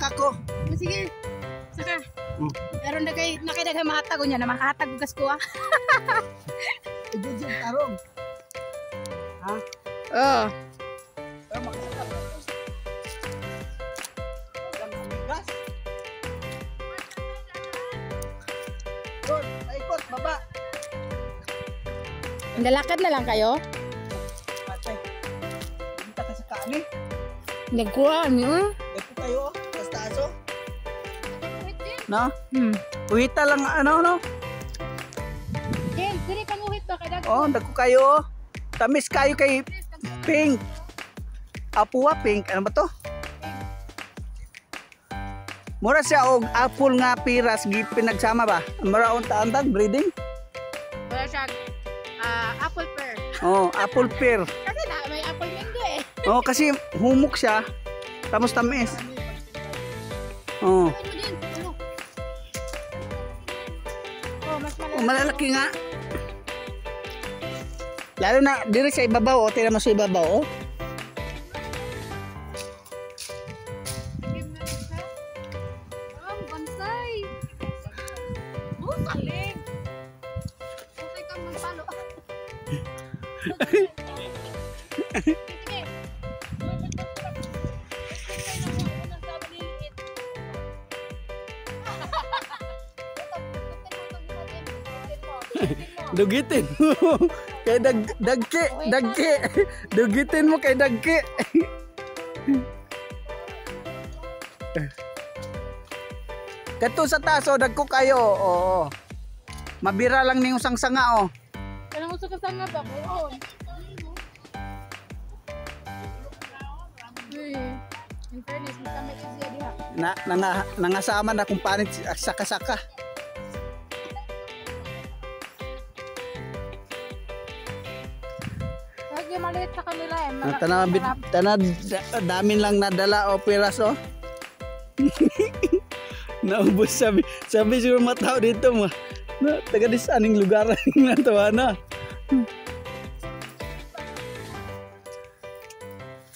saka ko. Sige. Saka. Pero nakidaghay mahatag ko niya na makahatag gas ko ah. Ijujug tarong. Ha? Oh. Pero makasaka ko. Gas. Doon, paikot, baba. Nalakad na lang kayo? Patay. Hindi ka sa kani. Nagkuha niyo. Ito kayo, taas-taaso. No? Hmm. Uhita lang ano, no? James, dili pang uhit to kada. Oh, dako kayo. Tamis kayo kay Pink. Apuwa Pink, ano ba to? Mura siya og apple nga piras gi pinagsama ba? Mura unta antag breeding? Wala siya apple pear. Oh, apple pear. Kasi na may apple mango eh. Oh, kasi humok siya. Tapos tamis. Oh. Ano din? Ano? Oh, mas malaki. Malalaki nga. Lalo na diri sa ibabaw, oh, tira mo sa ibabaw, oh. Oh, bonsai. Oh, galing. Okay kang magpalo. Dugitin mo kay dagki. Dugitin mo kay dagki. Kato sa taso dagko kayo. Oo. Mabira lang ning usang sanga, oh. Kanang usa ka sanga ba ko? In fairness, masama siya diha. Nangasama na kung paano saka-saka. Lagi maliit sa kanila eh. Damin lang nadala o piras, oh. Naubos sabi siguro mga tao dito mo. Na taga di sa aning lugar na tawana.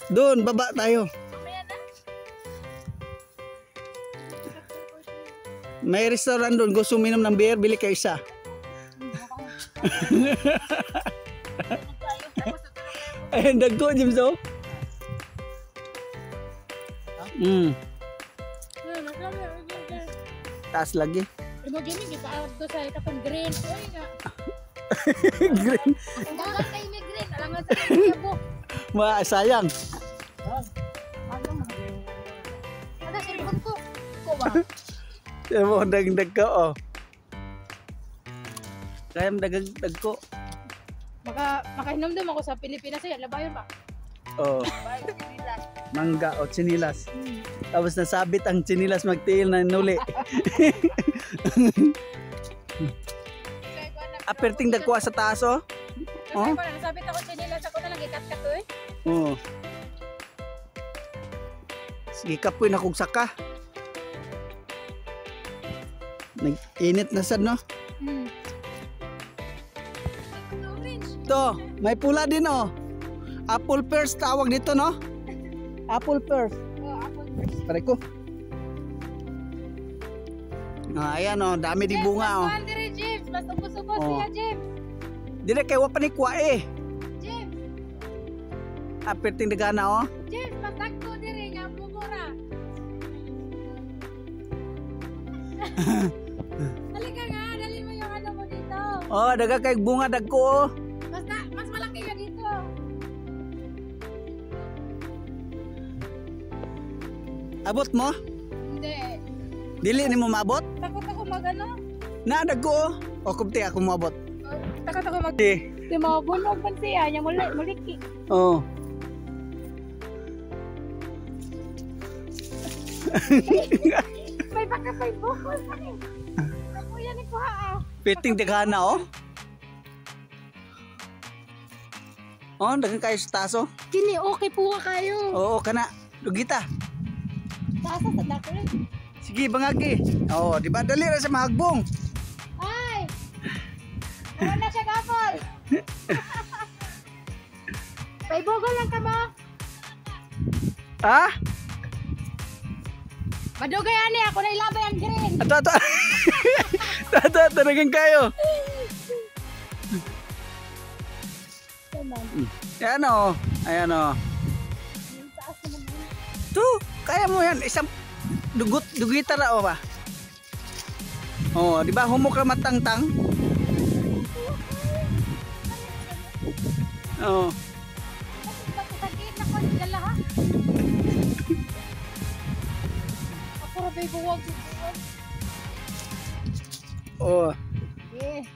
Doon baba tayo. May restaurant doon, gusto uminom ng beer, bili kayo isa. Ayun, dagko, James, oh. Taas lagi. Mo gini gipaad do sa katong green. Oy nga. Green. Ang dagat kay may green, alangan sa kabo. Sayang. Ada cellphone ko. Ko ba? Yan mo, dagdag ka, oh. Kaya dagdag ko. Makainom din ako sa Pilipinas ay labayon ba? Oh. Mangga o chinilas. Tapos nasabit ang chinilas magtiil na nuli. Aperting dagkuha sa taas, oh. Oh? Nasabit ako chinilas ako na lang ikat-kat to eh. Oh. Sige kapoy na kong saka. Nag-init na sad, no? Ito, may pula din, oh. Apple pears tawag dito, no? Apple pears. Oh, apple pears. Pare ko. Ayan, oh, dami di bunga, oh. James, James, mas ubos-ubos Oh. siya, James. Dire kay wa pa ni kuha, eh. James, Aperting dagana, oh. James, matagto dire nga mumura. Halika nga, dali mo yung ano mo dito. Oh, daga kay bunga dagko, oh. Basta, mas malaki ka dito. Abot mo? Hindi. Dili ni mo maabot? Takot ako magano. Na dagko, oh. O kumti ako maabot. Takot ako mag... Di. Di mo bunog man siya, niya muliki. Oh. May baka may bukol pa rin. Ako yan ni kuha ah. Piting dagana, oh. Oh, dagan kayo sa taso. Kini okay po kayo. Oo, kana. Lugita. Tasa sa dako rin. Sige, bangagi. Oh, di ba dali ra sa mahagbong. Ay! Wala na siya gapol. May bugol lang ka mo. Ha? Madugay ani ako na ilabay ang green. Ato. Talagang kayo. Taman. Ayan o. Ayan o. Taas naman. To, kaya mo yan. Isang dugita na o ba? Oh, di ba humok na matangtang? Oh. Sakit na ko dala ha. Ako ra bay buwag. Oh. Eh.